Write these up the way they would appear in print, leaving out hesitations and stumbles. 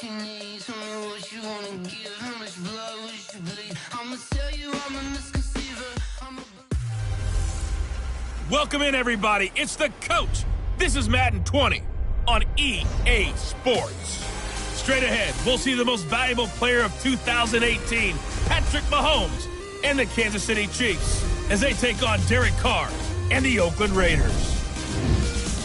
what you need, tell me what you wanna give, how much blood would you bleed? I'ma tell you I'm a misconceiver. Welcome in, everybody. It's the coach. This is Madden 20 on EA Sports. Straight ahead, we'll see the most valuable player of 2018, Patrick Mahomes, and the Kansas City Chiefs as they take on Derek Carr and the Oakland Raiders.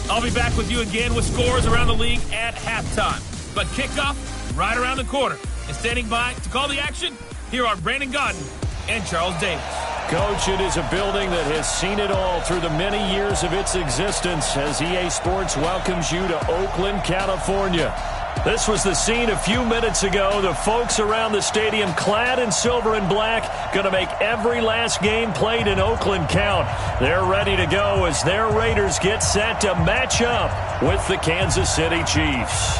I'll be back with you again with scores around the league at halftime. But kickoff right around the corner. And standing by to call the action, here are Brandon Godden and Charles Davis. Coach, it is a building that has seen it all through the many years of its existence as EA Sports welcomes you to Oakland, California. This was the scene a few minutes ago. The folks around the stadium clad in silver and black going to make every last game played in Oakland count. They're ready to go as their Raiders get set to match up with the Kansas City Chiefs.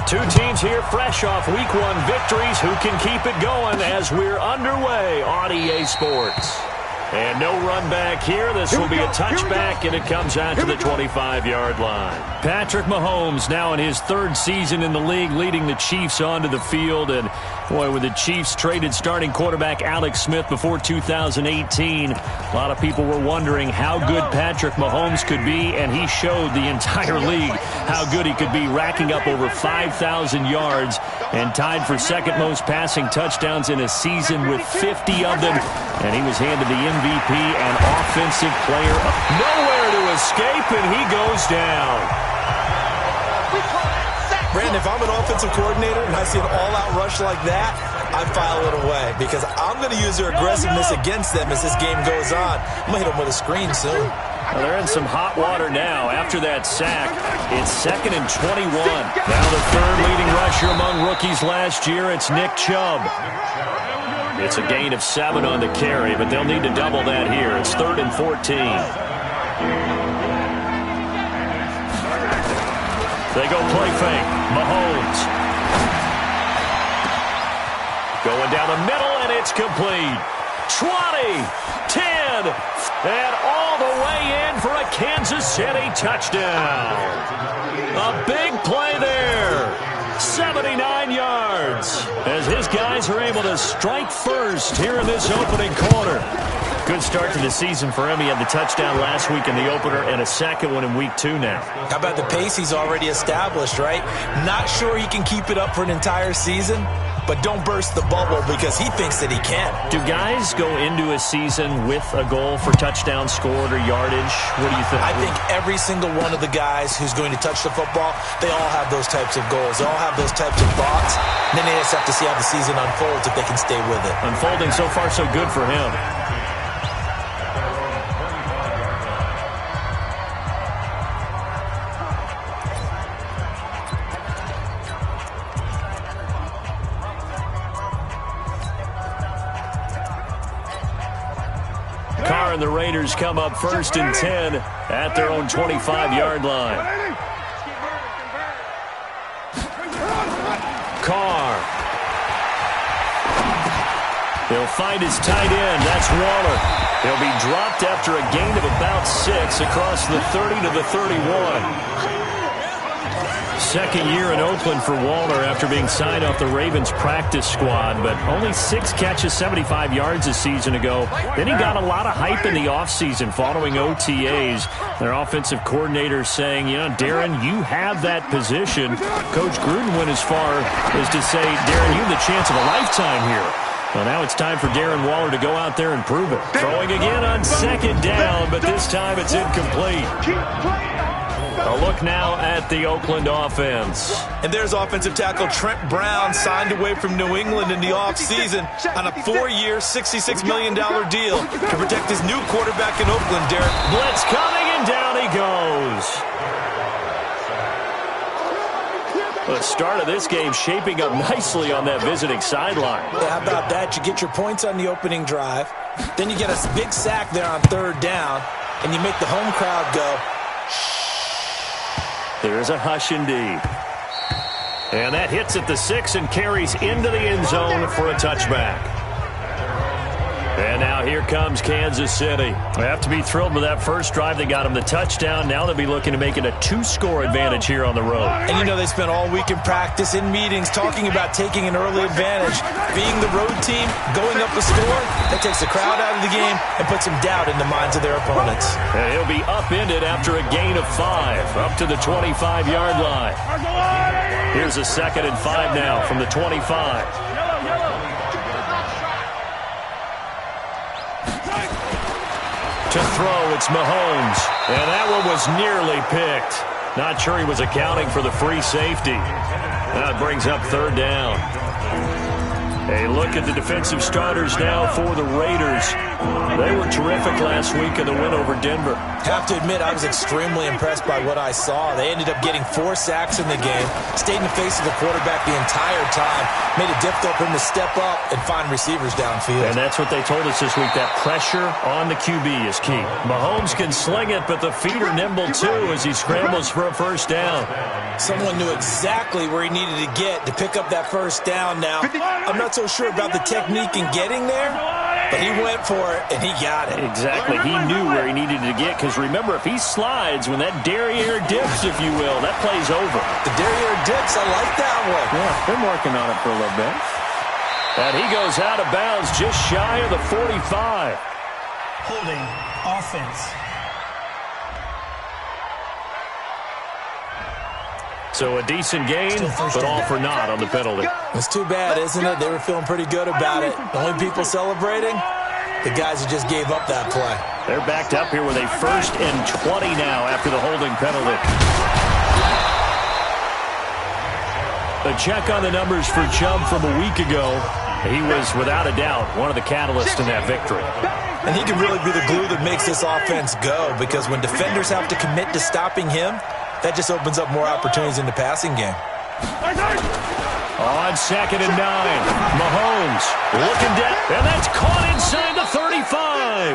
Two teams here fresh off Week 1 victories. Who can keep it going as we're underway on EA Sports? And no run back here. This will be a touchback, and it comes out to the 25-yard line. Patrick Mahomes now in his third season in the league, leading the Chiefs onto the field. And, boy, with the Chiefs traded starting quarterback Alex Smith before 2018, a lot of people were wondering how good Patrick Mahomes could be, and he showed the entire league how good he could be, racking up over 5,000 yards and tied for second most passing touchdowns in a season with 50 of them. And he was handed the MVP and offensive player. Nowhere to escape, and he goes down. Brandon, if I'm an offensive coordinator and I see an all-out rush like that, I file it away because I'm going to use their aggressiveness against them as this game goes on. I'm going to hit them with a screen soon. Well, they're in some hot water now. After that sack, it's 2nd and 21. Now the third leading rusher among rookies last year, it's Nick Chubb. It's a gain of 7 on the carry, but they'll need to double that here. It's 3rd and 14. They go play fake. Mahomes. Going down the middle, and it's complete. 20, 10, and all the way in for a Kansas City touchdown. A big play there. 79 yards as his guys are able to strike first here in this opening quarter. Good start to the season for him. He had the touchdown last week in the opener and a second one in Week 2 now. How about the pace he's already established, right? Not sure he can keep it up for an entire season, but don't burst the bubble because he thinks that he can. Do guys go into a season with a goal for touchdown scored or yardage? What do you think? I think every single one of the guys who's going to touch the football, they all have those types of goals. They all have those types of thoughts. And then they just have to see how the season unfolds if they can stay with it. Unfolding so far so good for him. Carr and the Raiders come up 1st and 10 at their own 25-yard line. Carr. He'll find his tight end. That's Waller. He'll be dropped after a gain of about 6 across the 30 to the 31. Second year in Oakland for Waller after being signed off the Ravens practice squad, but only 6 catches, 75 yards a season ago. Then he got a lot of hype in the offseason following OTAs. Their offensive coordinator saying, you know, Darren, you have that position. Coach Gruden went as far as to say, Darren, you have the chance of a lifetime here. Well, now it's time for Darren Waller to go out there and prove it. Throwing again on 2nd down, but this time it's incomplete. A look now at the Oakland offense. And there's offensive tackle Trent Brown, signed away from New England in the offseason on a 4-year, $66 million deal to protect his new quarterback in Oakland, Derek. Blitz coming, and down he goes. The start of this game shaping up nicely on that visiting sideline. Yeah, how about that? You get your points on the opening drive. Then you get a big sack there on 3rd down, and you make the home crowd go, there's a hush indeed. And that hits at the 6 and carries into the end zone for a touchback. And now here comes Kansas City. They have to be thrilled with that first drive. They got them the touchdown. Now they'll be looking to make it a 2-score advantage here on the road. And you know they spent all week in practice, in meetings, talking about taking an early advantage. Being the road team, going up a score, that takes the crowd out of the game and puts some doubt in the minds of their opponents. And he'll be upended after a gain of 5, up to the 25-yard line. Here's a 2nd and 5 now from the 25. To throw, it's Mahomes. And that one was nearly picked. Not sure he was accounting for the free safety. That brings up 3rd down. A look at the defensive starters now for the Raiders. They were terrific last week in the win over Denver. Have to admit, I was extremely impressed by what I saw. They ended up getting 4 sacks in the game, stayed in the face of the quarterback the entire time, made it difficult for him to step up and find receivers downfield. And that's what they told us this week, that pressure on the QB is key. Mahomes can sling it, but the feet are nimble too as he scrambles for a 1st down. Someone knew exactly where he needed to get to pick up that 1st down now. I'm not so sure about the technique in getting there, but he went for it, and he got it. Exactly. He knew where he needed to get, because remember, if he slides, when that derriere dips, if you will, that play's over. The derriere dips, I like that one. Yeah, been working on it for a little bit. And he goes out of bounds just shy of the 45. Holding offense. So a decent gain, but all for naught on the penalty. It's too bad, isn't it? They were feeling pretty good about it. The only people celebrating, the guys who just gave up that play. They're backed up here with a 1st and 20 now after the holding penalty. A check on the numbers for Chubb from a week ago. He was, without a doubt, one of the catalysts in that victory. And he can really be the glue that makes this offense go, because when defenders have to commit to stopping him, that just opens up more opportunities in the passing game. On 2nd and 9, Mahomes looking down, and that's caught inside the 35.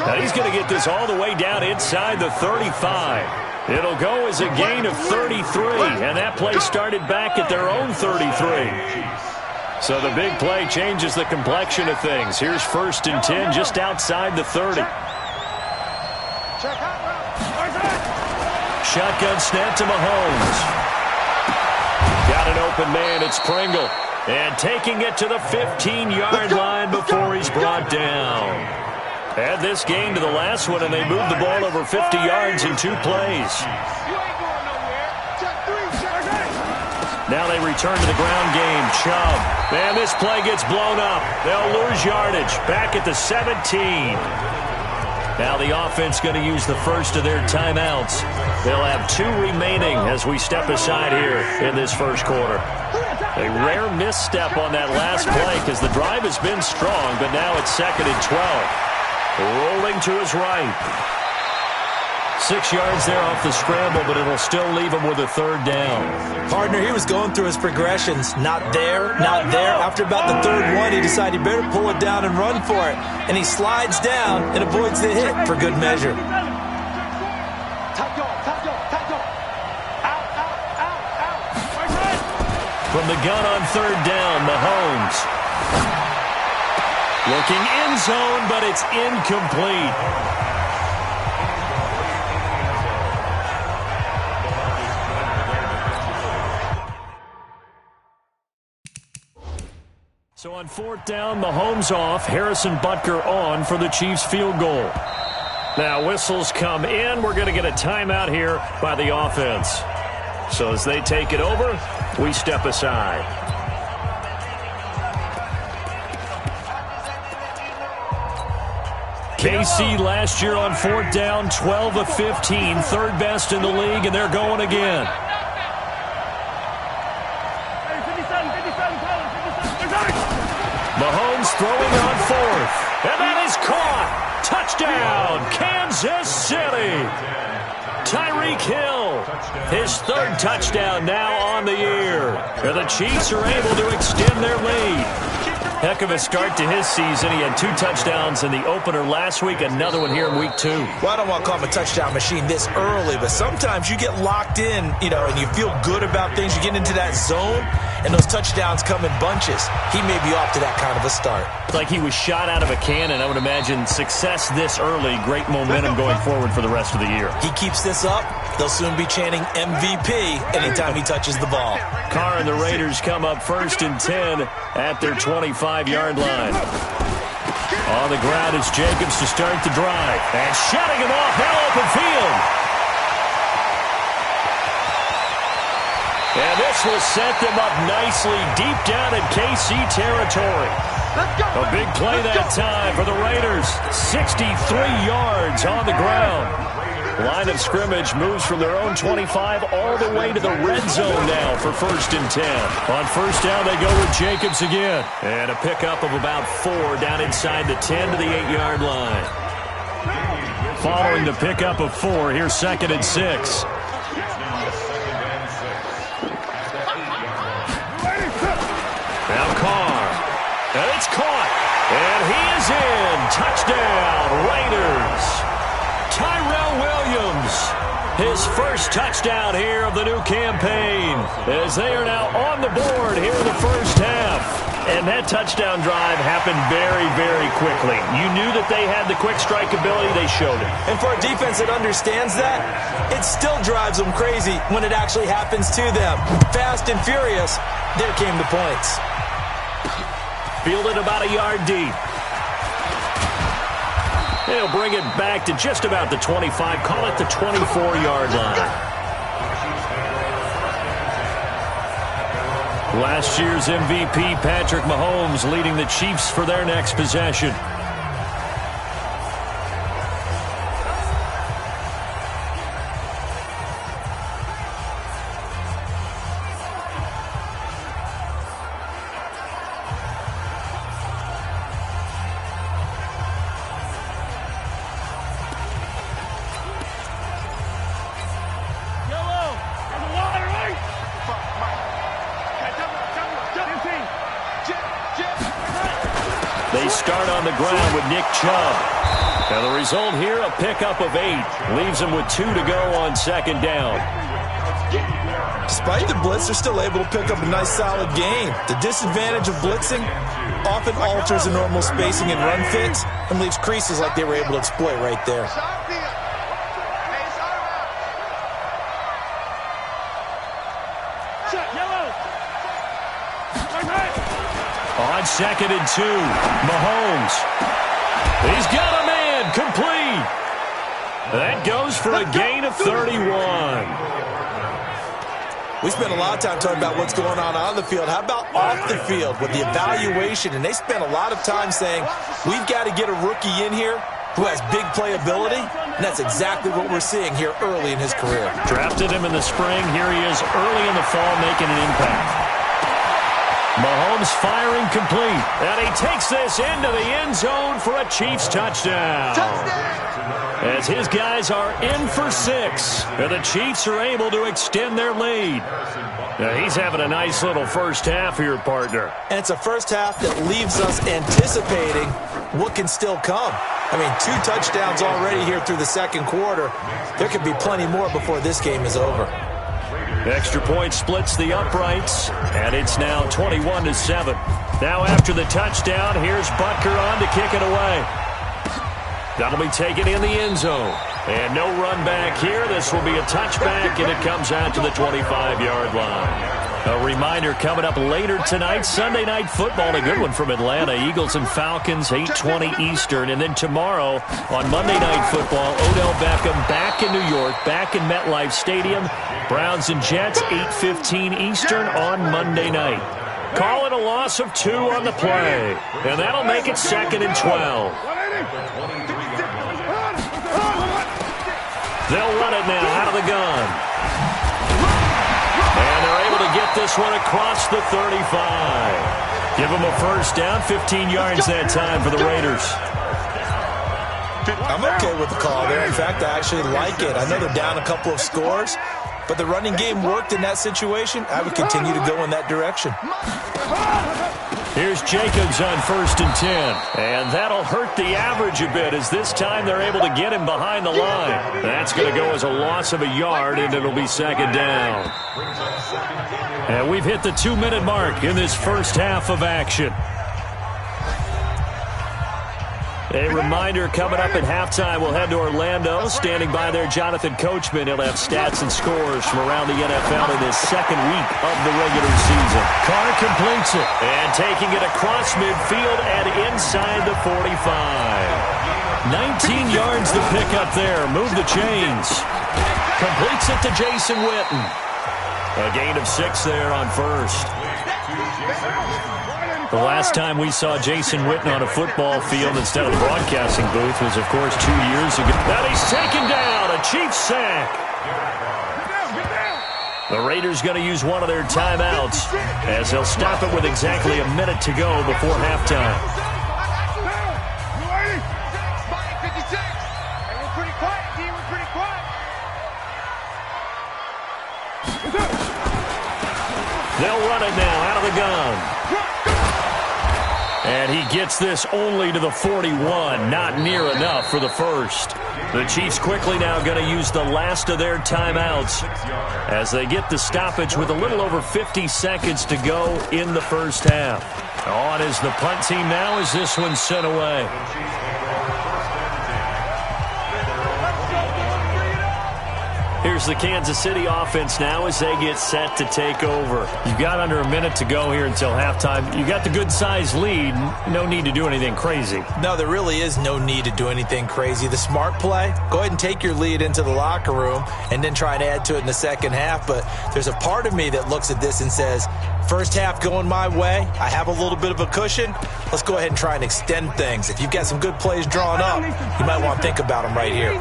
Now he's going to get this all the way down inside the 35. It'll go as a gain of 33, and that play started back at their own 33. So the big play changes the complexion of things. Here's 1st and 10 just outside the 30. Shotgun snap to Mahomes. Got an open man, it's Pringle. And taking it to the 15-yard line before he's brought down. Add this game to the last one, and they moved the ball over 50 yards in 2 plays. Now they return to the ground game. Chubb. And this play gets blown up. They'll lose yardage. Back at the 17. Now the offense going to use the first of their timeouts. They'll have 2 remaining as we step aside here in this first quarter. A rare misstep on that last play because the drive has been strong, but now it's 2nd and 12. Rolling to his right. 6 yards there off the scramble, but it'll still leave him with a 3rd down. Partner, he was going through his progressions. Not there, not there. After about the 3rd one, he decided he better pull it down and run for it. And he slides down and avoids the hit for good measure. From the gun on 3rd down, Mahomes. Looking end zone, but it's incomplete. So on 4th down, Mahomes off, Harrison Butker on for the Chiefs field goal. Now whistles come in. We're going to get a timeout here by the offense. So as they take it over, we step aside. KC last year on 4th down, 12 of 15, 3rd best in the league, and they're going again. Mahomes throwing on 4th, and that is caught. Touchdown, Kansas City. Tyreek Hill, his 3rd touchdown now on the year. And the Chiefs are able to extend their lead. Heck of a start to his season. He had 2 touchdowns in the opener last week, another one here in week 2. Well, I don't want to call him a touchdown machine this early, but sometimes you get locked in, and you feel good about things. You get into that zone, and those touchdowns come in bunches. He may be off to that kind of a start. It's like he was shot out of a cannon. I would imagine success this early, great momentum going forward for the rest of the year. He keeps this up, they'll soon be chanting MVP anytime he touches the ball. Carr and the Raiders come up 1st and 10 at their 25-yard line. On the ground is Jacobs to start the drive. And shutting him off now open field. And this will set them up nicely deep down in KC territory. A big play that time for the Raiders. 63 yards on the ground. Line of scrimmage moves from their own 25 all the way to the red zone now for 1st and 10. On 1st down, they go with Jacobs again. And a pickup of about 4 down inside the 10 to the 8-yard line. Following the pickup of 4, here's 2nd and 6. Now Carr. And it's caught. And he is in. Touchdown, Raiders. Tyrell Williams. His first touchdown here of the new campaign as they are now on the board here in the first half. And that touchdown drive happened very, very quickly. You knew that they had the quick strike ability. They showed it. And for a defense that understands that, it still drives them crazy when it actually happens to them. Fast and furious, there came the points. Fielded about a yard deep. They'll bring it back to just about the 25. Call it the 24-yard line. Last year's MVP, Patrick Mahomes, leading the Chiefs for their next possession. They start on the ground with Nick Chubb. And the result here, a pickup of 8. Leaves them with 2 to go on 2nd down. Despite the blitz, they're still able to pick up a nice, solid gain. The disadvantage of blitzing often alters the normal spacing and run fits and leaves creases like they were able to exploit right there. On 2nd and 2, Mahomes. He's got a man, complete. That goes for a gain of 31. We spent a lot of time talking about what's going on the field. How about off the field with the evaluation? And they spent a lot of time saying, we've got to get a rookie in here who has big playability, and that's exactly what we're seeing here early in his career. Drafted him in the spring. Here he is early in the fall making an impact. Mahomes firing complete. And he takes this into the end zone for a Chiefs touchdown. As his guys are in for 6. And the Chiefs are able to extend their lead. Now he's having a nice little first half here, partner. And it's a first half that leaves us anticipating what can still come. I mean, 2 touchdowns already here through the second quarter. There could be plenty more before this game is over. Extra point splits the uprights, and it's now 21-7. Now after the touchdown, here's Butker on to kick it away. That'll be taken in the end zone. And no run back here. This will be a touchback, and it comes out to the 25-yard line. A reminder coming up later tonight, Sunday Night Football, a good one from Atlanta. Eagles and Falcons, 8:20 Eastern. And then tomorrow on Monday Night Football, Odell Beckham back in New York, back in MetLife Stadium. Browns and Jets, 8:15 Eastern on Monday night. Call it a loss of 2 on the play. And that'll make it 2nd and 12. They'll run it now out of the gun. And they're able to get this one across the 35. Give them a first down, 15 yards that time for the Raiders. I'm okay with the call there. In fact, I actually like it. I know they're down a couple of scores, but the running game worked in that situation. I would continue to go in that direction. Here's Jacobs on 1st and 10. And that'll hurt the average a bit as this time they're able to get him behind the line. That's going to go as a loss of a yard, and it'll be 2nd down. And we've hit the 2-minute mark in this first half of action. A reminder, coming up at halftime, we'll head to Orlando. Standing by there, Jonathan Coachman. He'll have stats and scores from around the NFL in his second week of the regular season. Carr completes it. And taking it across midfield and inside the 45. 19 yards to pick up there. Move the chains. Completes it to Jason Witten. A gain of 6 there on first. The last time we saw Jason Witten on a football field instead of the broadcasting booth was, of course, 2 years ago. Now he's taken down. A Chiefs sack. The Raiders going to use one of their timeouts as they'll stop it with exactly a minute to go before halftime. They'll run it now out of the gun. And he gets this only to the 41. Not near enough for the first. The Chiefs quickly now going to use the last of their timeouts as they get the stoppage with a little over 50 seconds to go in the first half. On is the punt team now as this one's sent away. Here's the Kansas City offense now as they get set to take over. You've got under a minute to go here until halftime. You got the good-sized lead. No need to do anything crazy. No, there really is no need to do anything crazy. The smart play, go ahead and take your lead into the locker room and then try and add to it in the second half. But there's a part of me that looks at this and says, first half going my way, I have a little bit of a cushion. Let's go ahead and try and extend things. If you've got some good plays drawn up, you might want to think about them right here.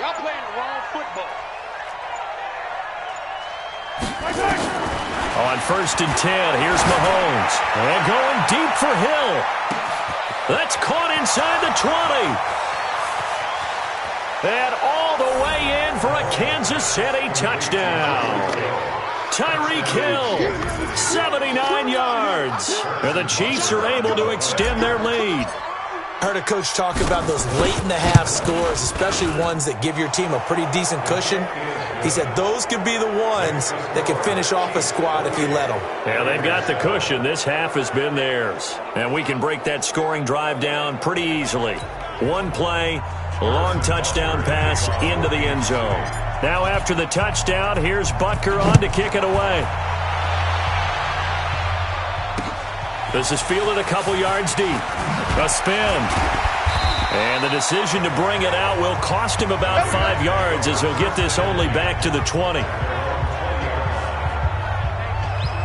Y'all playing the wrong football. On 1st and 10, here's Mahomes. And going deep for Hill. That's caught inside the 20. And all the way in for a Kansas City touchdown. Tyreek Hill, 79 yards. And the Chiefs are able to extend their lead. I heard a coach talk about those late-in-the-half scores, especially ones that give your team a pretty decent cushion. He said those could be the ones that can finish off a squad if you let them. Yeah, they've got the cushion. This half has been theirs. And we can break that scoring drive down pretty easily. One play, long touchdown pass into the end zone. Now after the touchdown, here's Butker on to kick it away. This is fielded a couple yards deep. A spin. And the decision to bring it out will cost him about 5 yards as he'll get this only back to the 20.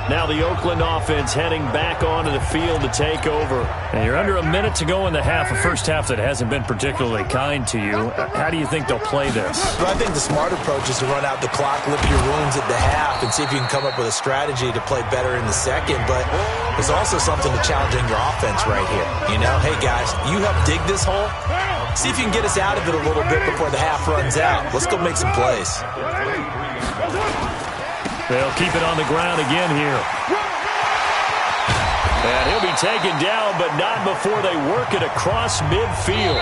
Now the Oakland offense heading back onto the field to take over. And you're under a minute to go in the half, a first half that hasn't been particularly kind to you. How do you think they'll play this? Well, I think the smart approach is to run out the clock, lick your wounds at the half, and see if you can come up with a strategy to play better in the second. But there's also something to challenging your offense right here. You know, hey, guys, you help dig this hole. See if you can get us out of it a little bit before the half runs out. Let's go make some plays. They'll keep it on the ground again here. And he'll be taken down, but not before they work it across midfield.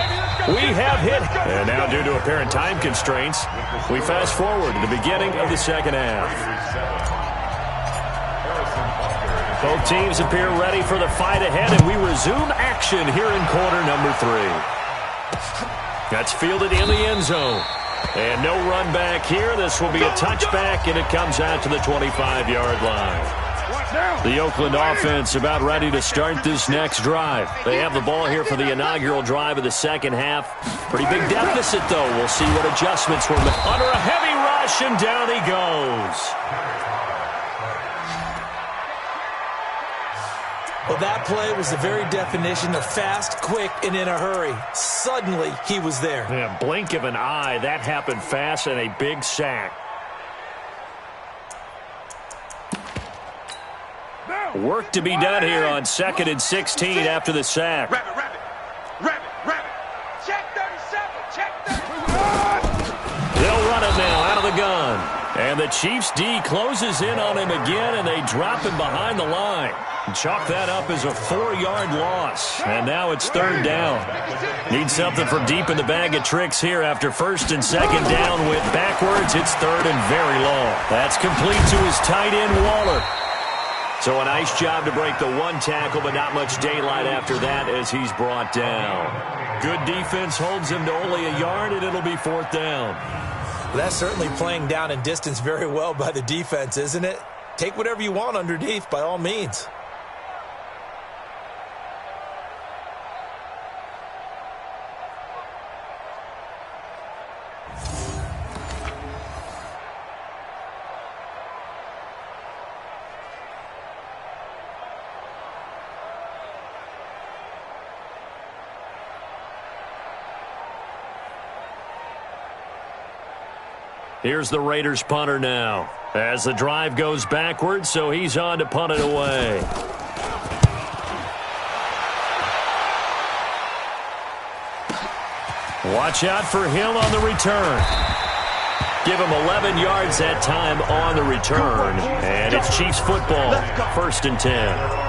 We have hit. And now, due to apparent time constraints, we fast forward to the beginning of the second half. Both teams appear ready for the fight ahead, and we resume action here in quarter number 3. That's fielded in the end zone. And no run back here. This will be a touchback, and it comes out to the 25-yard line. The Oakland offense about ready to start this next drive. They have the ball here for the inaugural drive of the second half. Pretty big deficit, though. We'll see what adjustments were made. Under a heavy rush, and down he goes. Well, that play was the very definition of fast, quick, and in a hurry. Suddenly, he was there. Yeah, blink of an eye. That happened fast, and a big sack. Work to be done here on 2nd and 16 after the sack. Rabbit. Check 37. Check 37. They'll run it now out of the gun. And the Chiefs D closes in on him again, and they drop him behind the line. Chalk that up as a 4-yard loss. And now it's 3rd down. Need something from deep in the bag of tricks here after 1st and 2nd down went backwards. It's 3rd and very long. That's complete to his tight end, Waller. So a nice job to break the 1 tackle, but not much daylight after that as he's brought down. Good defense holds him to only a yard, and it'll be 4th down. Well, that's certainly playing down and distance very well by the defense, isn't it? Take whatever you want underneath, by all means. Here's the Raiders punter now. As the drive goes backwards, so he's on to punt it away. Watch out for him on the return. Give him 11 yards that time on the return. And it's Chiefs football, 1st and 10.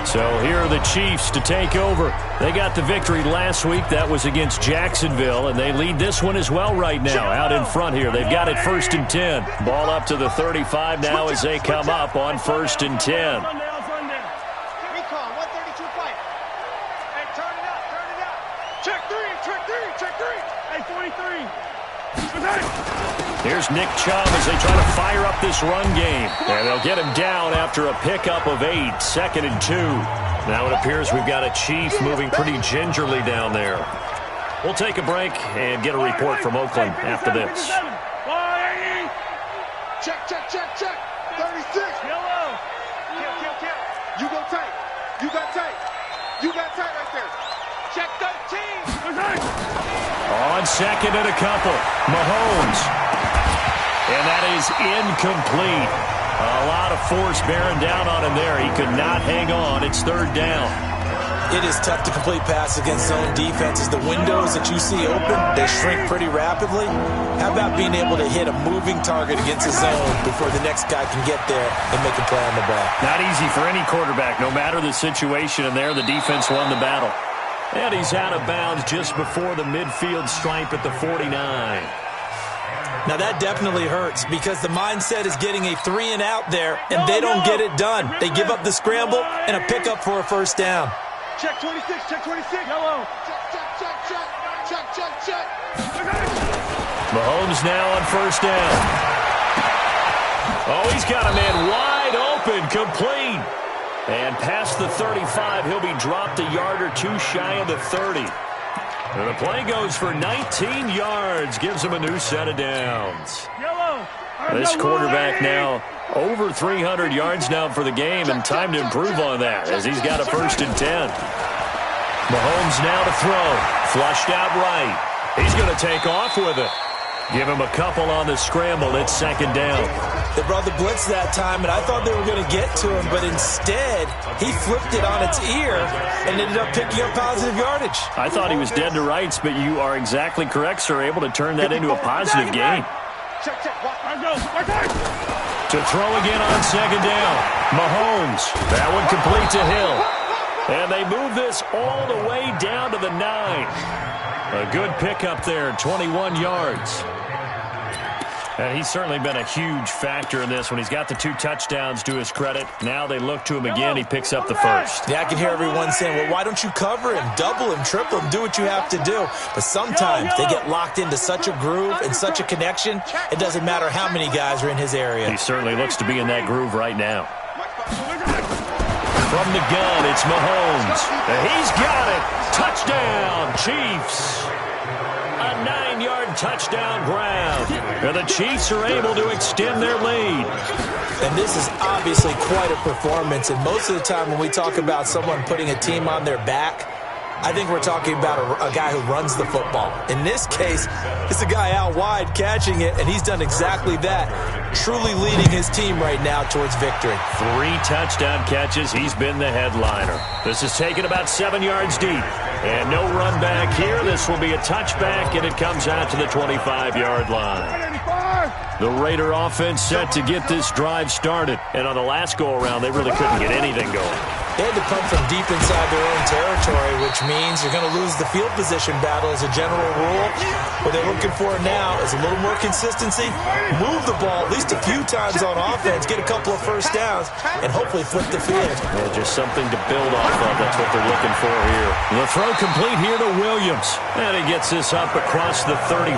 So here are the Chiefs to take over. They got the victory last week. That was against Jacksonville, and they lead this one as well right now out in front here. They've got it 1st and 10. Ball up to the 35 now as they come up on 1st and 10. Recon, 132 fight. Hey, turn it up. Check 3. Hey, 43. Here's Nick Chubb as they try to fire up this run game. And they'll get him down after a pickup of 8, 2nd and 2. Now it appears we've got a Chief moving pretty gingerly down there. We'll take a break and get a report from Oakland after this. Check. 36. Yellow. Kill. You go tight. You got tight right there. Check 13. On 2nd and a couple. Mahomes. And that is incomplete. A lot of force bearing down on him there. He could not hang on. It's 3rd down. It is tough to complete passes against zone defenses. The windows that you see open, they shrink pretty rapidly. How about being able to hit a moving target against a zone before the next guy can get there and make a play on the ball? Not easy for any quarterback, no matter the situation. And there, the defense won the battle. And he's out of bounds just before the midfield stripe at the 49. Now that definitely hurts because the mindset is getting a 3 and out there, and they don't get it done. They give up the scramble and a pickup for a 1st down. Check 26. Yellow. Check. Mahomes now on 1st down. Oh, he's got a man wide open, complete. And past the 35, he'll be dropped a yard or 2 shy of the 30. And the play goes for 19 yards, gives him a new set of downs. This quarterback now over 300 yards now for the game, and time to improve on that as he's got a 1st and 10. Mahomes now to throw. Flushed out right. He's going to take off with it. Give him a couple on the scramble. It's 2nd down. They brought the blitz that time, and I thought they were going to get to him, but instead he flipped it on its ear and ended up picking up positive yardage. I thought he was dead to rights, but you are exactly correct, sir. Able to turn that into a positive gain. To throw again on 2nd down. Mahomes. That one complete to Hill. And they move this all the way down to the 9. A good pickup there, 21 yards. And he's certainly been a huge factor in this when he's got the 2 touchdowns to his credit. Now they look to him again. He picks up the 1st. Yeah, I can hear everyone saying, well, why don't you cover him, double him, triple him, do what you have to do. But sometimes they get locked into such a groove and such a connection, it doesn't matter how many guys are in his area. He certainly looks to be in that groove right now. From the gun, it's Mahomes. He's got it. Touchdown, Chiefs. A 9-yard touchdown grab. And the Chiefs are able to extend their lead. And this is obviously quite a performance. And most of the time when we talk about someone putting a team on their back, I think we're talking about a guy who runs the football. In this case, it's a guy out wide catching it, and he's done exactly that, truly leading his team right now towards victory. 3 touchdown catches. He's been the headliner. This is taken about 7 yards deep. And no run back here. This will be a touchback, and it comes out to the 25-yard line. The Raider offense set to get this drive started. And on the last go-around, they really couldn't get anything going. They had to punt from deep inside their own territory, which means you're going to lose the field position battle as a general rule. What they're looking for now is a little more consistency, move the ball at least a few times on offense, get a couple of first downs, and hopefully flip the field. Yeah, just something to build off of. That's what they're looking for here. The throw complete here to Williams. And he gets this up across the 35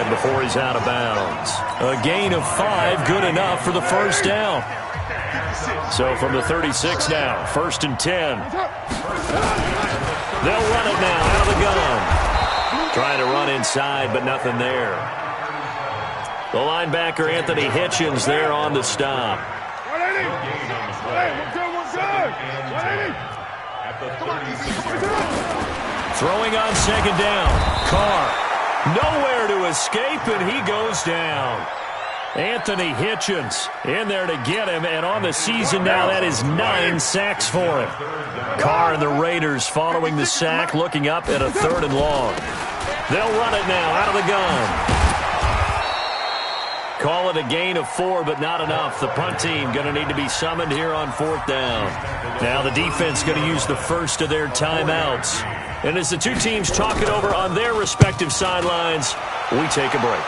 before he's out of bounds. A gain of 5, good enough for the first down. So from the 36 now, 1st and 10. They'll run it now out of the gun. Trying to run inside, but nothing there. The linebacker, Anthony Hitchens, there on the stop. Throwing on 2nd down. Carr, nowhere to escape, and he goes down. Anthony Hitchens in there to get him, and on the season now, that is 9 sacks for him. Carr and the Raiders following the sack, looking up at a 3rd and long. They'll run it now out of the gun. Call it a gain of 4, but not enough. The punt team going to need to be summoned here on 4th down. Now the defense going to use the first of their timeouts. And as the two teams talk it over on their respective sidelines, we take a break.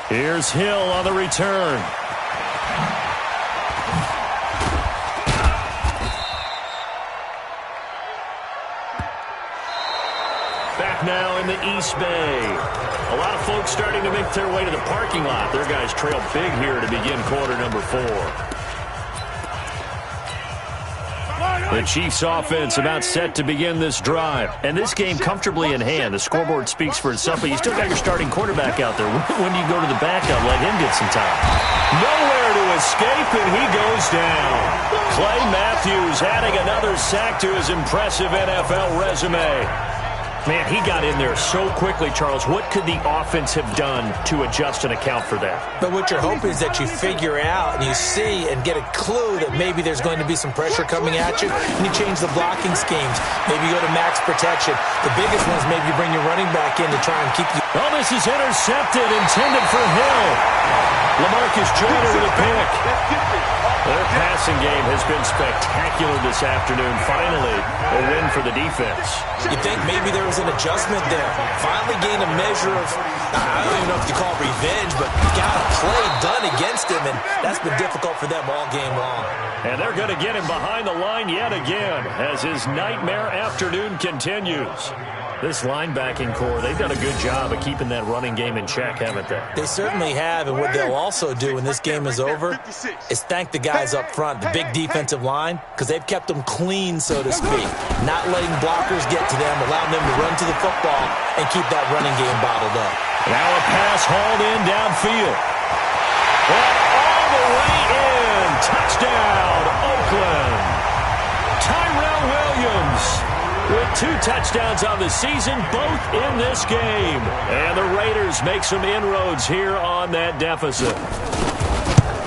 Here's Hill on the return. Back now in the East Bay. A lot of folks starting to make their way to the parking lot. Their guys trail big here to begin quarter number 4. The Chiefs offense about set to begin this drive. And this game comfortably in hand. The scoreboard speaks for itself, but you still got your starting quarterback out there. When do you go to the backup? Let him get some time. Nowhere to escape, and he goes down. Clay Matthews adding another sack to his impressive NFL resume. Man, he got in there so quickly, Charles. What could the offense have done to adjust and account for that? But what you're hoping is that you figure out and you see and get a clue that maybe there's going to be some pressure coming at you, and you change the blocking schemes. Maybe you go to max protection. The biggest one is maybe you bring your running back in to try and keep you. Oh, this is intercepted, intended for Hill. LaMarcus Joyner with a pick. Their passing game has been spectacular this afternoon. Finally, a win for the defense. You think maybe there was an adjustment there. Finally gained a measure of, I don't even know if you call it revenge, but got a play done against him, and that's been difficult for them all game long. And they're going to get him behind the line yet again as his nightmare afternoon continues. This linebacking core, they've done a good job of keeping that running game in check, haven't they? They certainly have, and what they'll also do when this game is over is thank the guys up front, the big defensive line, because they've kept them clean, so to speak. Not letting blockers get to them, allowing them to run to the football and keep that running game bottled up. Now a pass hauled in downfield. And all the way in. Touchdown, Oakland. Tyrell Williams with 2 touchdowns on the season, both in this game. And the Raiders make some inroads here on that deficit.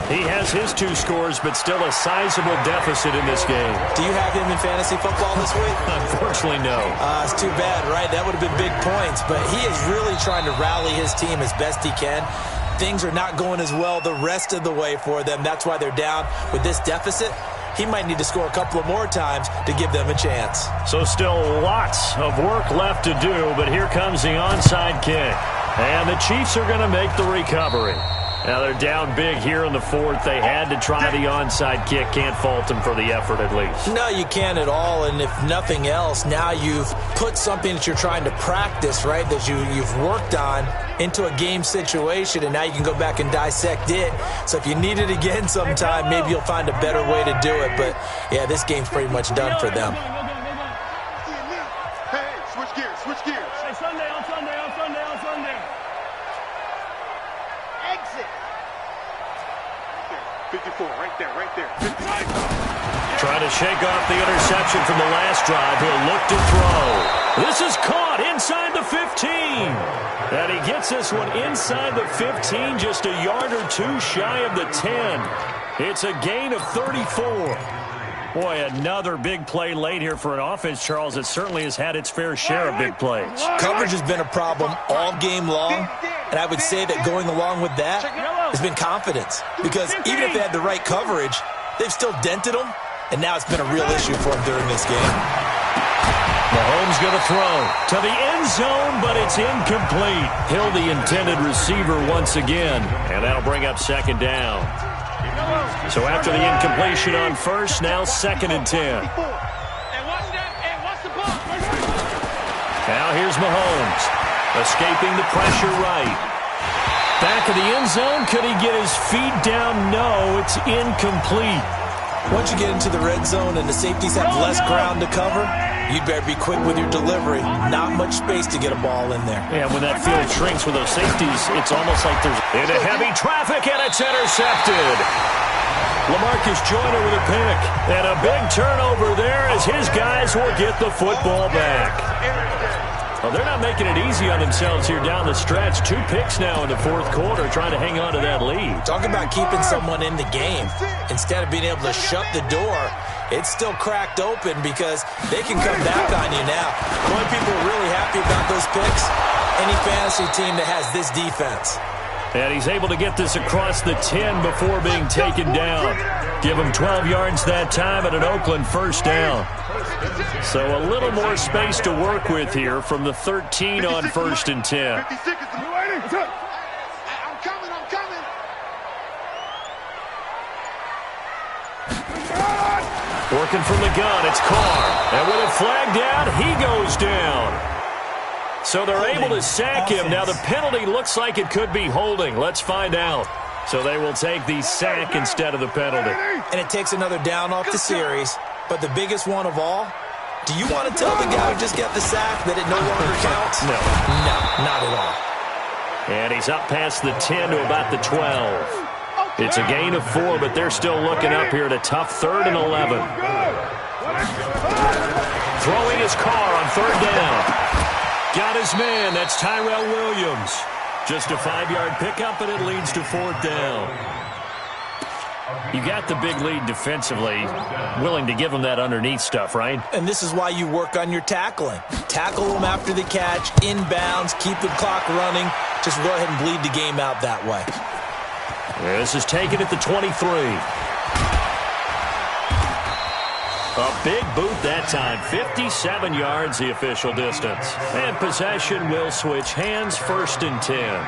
He has his 2 scores, but still a sizable deficit in this game. Do you have him in fantasy football this week? Unfortunately, no. It's too bad, right? That would have been big points. But he is really trying to rally his team as best he can. Things are not going as well the rest of the way for them. That's why they're down with this deficit. He might need to score a couple of more times to give them a chance. So still lots of work left to do, but here comes the onside kick. And the Chiefs are going to make the recovery. Now they're down big here in the 4th. They had to try the onside kick. Can't fault them for the effort at least. No, you can't at all. And if nothing else, now you've put something that you're trying to practice, right, that you've worked on into a game situation, and now you can go back and dissect it. So if you need it again sometime, maybe you'll find a better way to do it. But, yeah, this game's pretty much done for them. Hey, switch gears, switch gears. Hey, Sunday, on Sunday, on Sunday, on Sunday. Exit. 54, right there, right there. 55. Trying to shake off the interception from the last drive. He'll look to throw. This is caught inside the 15. And he gets this one inside the 15, just a yard or 2 shy of the 10. It's a gain of 34. Boy, another big play late here for an offense, Charles. It certainly has had its fair share of big plays. Coverage has been a problem all game long. And I would say that going along with that has been confidence. Because even if they had the right coverage, they've still dented them, and now it's been a real issue for them during this game. Mahomes going to throw to the end zone, but it's incomplete. Hill, the intended receiver once again, and that'll bring up second down. So after the incompletion on first, now 2nd and 10. Now here's Mahomes, escaping the pressure right. Back of the end zone, could he get his feet down? No, it's incomplete. Once you get into the red zone and the safeties have less ground to cover, you'd better be quick with your delivery. Not much space to get a ball in there. Yeah, when that field shrinks with those safeties, it's almost like there's into heavy traffic, and it's intercepted. LaMarcus Joyner with a pick, and a big turnover there as his guys will get the football back. Well, they're not making it easy on themselves here down the stretch. 2 picks now in the 4th quarter, trying to hang on to that lead. Talking about keeping someone in the game. Instead of being able to shut the door, it's still cracked open because they can come back on you now. The only people who are really happy about those picks, any fantasy team that has this defense. And he's able to get this across the 10 before being taken down. Give him 12 yards that time at an Oakland first down. So a little more space to work with here from the 13 on 1st and 10. I'm coming. Working from the gun, it's Carr. And with a flag down, he goes down. So they're able to sack him. Now the penalty looks like it could be holding. Let's find out. So they will take the sack instead of the penalty. And it takes another down off the series. But the biggest one of all, do you want to tell the guy who just got the sack that it no longer counts? No. No, not at all. And he's up past the 10 to about the 12. It's a gain of 4, but they're still looking up here at a tough 3rd and 11. Throwing his Carr on 3rd down. Got his man. That's Tyrell Williams. Just a 5-yard pickup, and it leads to 4th down. You got the big lead defensively. Willing to give them that underneath stuff, right? And this is why you work on your tackling. Tackle them after the catch, inbounds, keep the clock running. Just go ahead and bleed the game out that way. This is taken at the 23. A big boot that time. 57 yards, the official distance. And possession will switch hands, 1st and 10.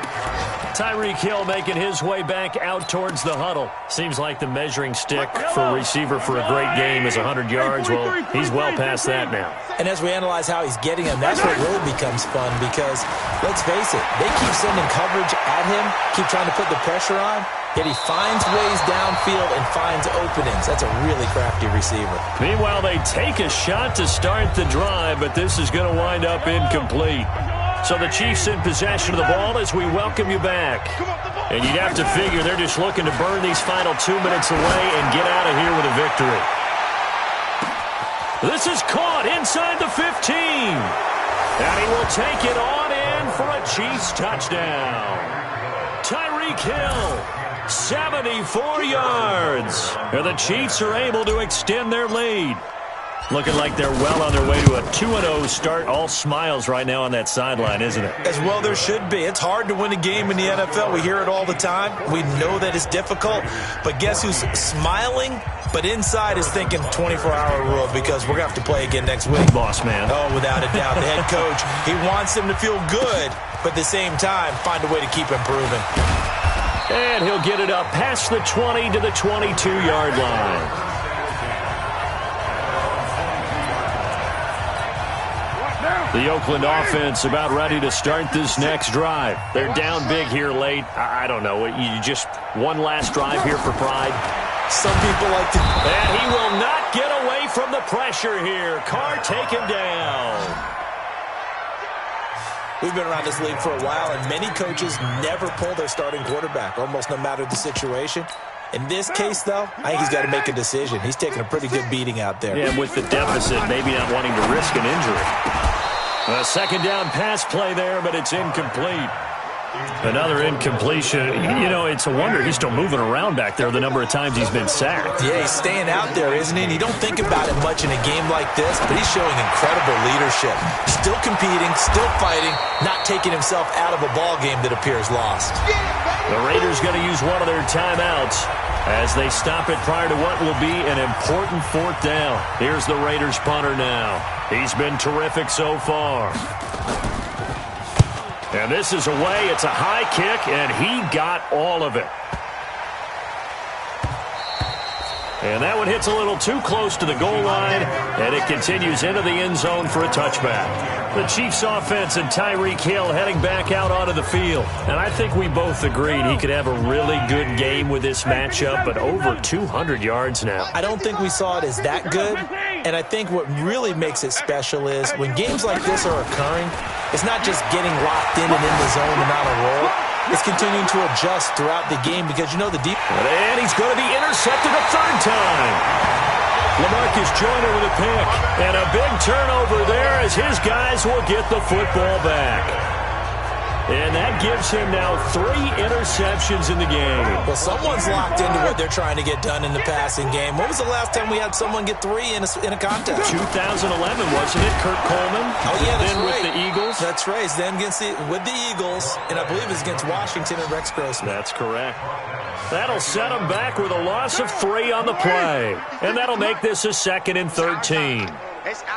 Tyreek Hill making his way back out towards the huddle. Seems like the measuring stick for a receiver for a great game is 100 yards. Well, he's well past that now. And as we analyze how he's getting him, that's what really becomes fun because, let's face it, they keep sending coverage at him, keep trying to put the pressure on, yet he finds ways downfield and finds openings. That's a really crafty receiver. Meanwhile, they take a shot to start the drive, but this is going to wind up incomplete. So the Chiefs in possession of the ball as we welcome you back. And you'd have to figure they're just looking to burn these final 2 minutes away and get out of here with a victory. This is caught inside the 15. And he will take it on in for a Chiefs touchdown. Tyreek Hill, 74 yards. And the Chiefs are able to extend their lead. Looking like they're well on their way to a 2-0 start. All smiles right now on that sideline, isn't it? As well there should be. It's hard to win a game in the NFL. We hear it all the time. We know that it's difficult. But guess who's smiling? But inside is thinking 24-hour rule because we're going to have to play again next week. Boss man. Oh, without a doubt. The head coach, he wants them to feel good, but at the same time, find a way to keep improving. And he'll get it up past the 20 to the 22-yard line. The Oakland offense about ready to start this next drive. They're down big here late. I don't know. You just one last drive here for pride. Some people like to... And he will not get away from the pressure here. Carr taken down. We've been around this league for a while, and many coaches never pull their starting quarterback, almost no matter the situation. In this case, though, I think he's got to make a decision. He's taking a pretty good beating out there. Yeah, with the deficit, maybe not wanting to risk an injury. A second down pass play there, but it's incomplete. Another incompletion. You know, it's a wonder he's still moving around back there the number of times he's been sacked. Yeah, he's staying out there, isn't he? And you don't think about it much in a game like this, but he's showing incredible leadership. Still competing, still fighting, not taking himself out of a ball game that appears lost. The Raiders going to use one of their timeouts as they stop it prior to what will be an important fourth down. Here's the Raiders punter now. He's been terrific so far. And this is away. It's a high kick, and he got all of it. And that one hits a little too close to the goal line, and it continues into the end zone for a touchback. The Chiefs offense and Tyreek Hill heading back out onto the field. And I think we both agreed he could have a really good game with this matchup, but over 200 yards now. I don't think we saw it as that good, and I think what really makes it special is when games like this are occurring, it's not just getting locked in and in the zone and on a roll. It's continuing to adjust throughout the game because, you know, the deep... And he's going to be intercepted a third time. LaMarcus Joyner with a pick. And a big turnover there as his guys will get the football back. And that gives him now 3 interceptions in the game. Well, someone's locked into what they're trying to get done in the passing game. When was the last time we had someone get 3 in a contest? 2011, wasn't it? Kurt Coleman. Oh, yeah, that's then right. With the Eagles. That's right. Then with the Eagles, and I believe it's against Washington and Rex Grossman. That's correct. That'll set him back with a loss of 3 on the play. And that'll make this a 2nd and 13.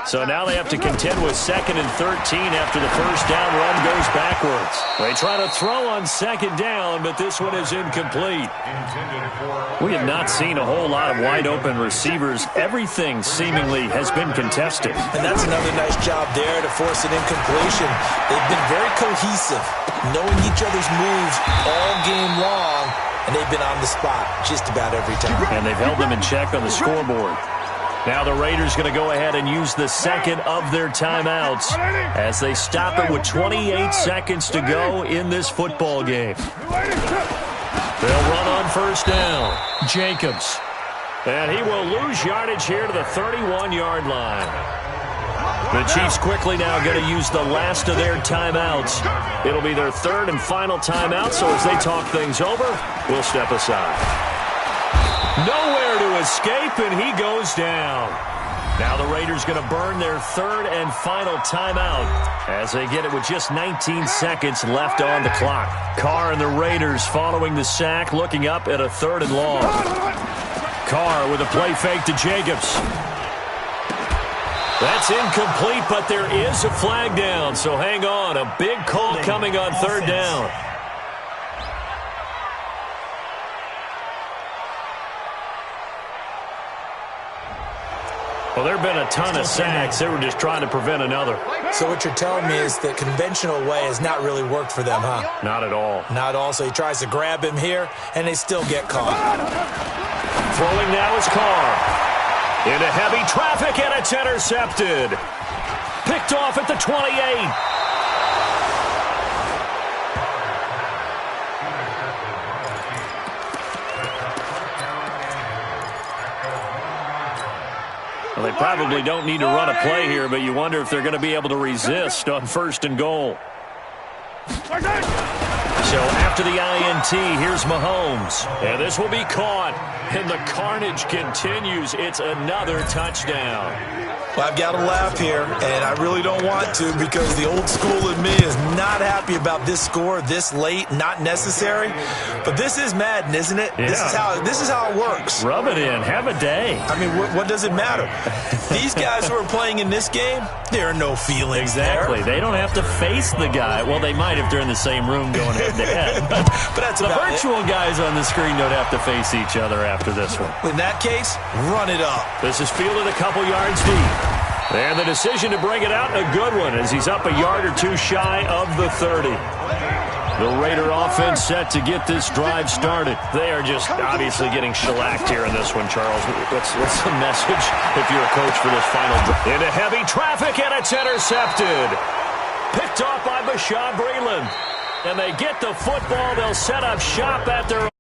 So now they have to contend with 2nd and 13 after the first down run goes backwards. They try to throw on 2nd down, but this one is incomplete. We have not seen a whole lot of wide open receivers. Everything seemingly has been contested. And that's another nice job there to force an incompletion. They've been very cohesive, knowing each other's moves all game long, and they've been on the spot just about every time. And they've held them in check on the scoreboard. Now the Raiders going to go ahead and use the 2nd of their timeouts as they stop it with 28 seconds to go in this football game. They'll run on first down. Jacobs. And he will lose yardage here to the 31-yard line. The Chiefs quickly now going to use the last of their timeouts. It'll be their 3rd and final timeout, so as they talk things over, we'll step aside. Nowhere to escape, and he goes down. Now the Raiders going to burn their 3rd and final timeout as they get it with just 19 seconds left on the clock. Carr and the Raiders following the sack, looking up at a 3rd and long. Carr with a play fake to Jacobs. That's incomplete, but there is a flag down, so hang on. A big call coming on 3rd down. Well, there have been a ton of sacks. They were just trying to prevent another. So what you're telling me is that conventional way has not really worked for them, huh? Not at all. Not at all. So he tries to grab him here, and they still get caught. Throwing now is Carr. Into heavy traffic, and it's intercepted. Picked off at the 28. Well, they probably don't need to run a play here, but you wonder if they're going to be able to resist on 1st and goal. So after the INT, here's Mahomes. And this will be caught. And the carnage continues. It's another touchdown. Well, I've got to laugh here, and I really don't want to because the old school in me is not happy about this score this late, not necessary. But this is Madden, isn't it? Yeah. This is how it works. Rub it in. Have a day. I mean, what does it matter? These guys who are playing in this game, there are no feelings Exactly. there. They don't have to face the guy. Well, they might if they're in the same room going head-to-head. But that's the about virtual guys on the screen don't have to face each other after this one. In that case, run it up. This is fielded a couple yards deep. And the decision to bring it out, a good one, as he's up a yard or two shy of the 30. The Raider offense set to get this drive started. They are just obviously getting shellacked here in this one, Charles. What's the message if you're a coach for this final drive? Into heavy traffic, and it's intercepted. Picked off by Bashaud Breeland. And they get the football. They'll set up shop at their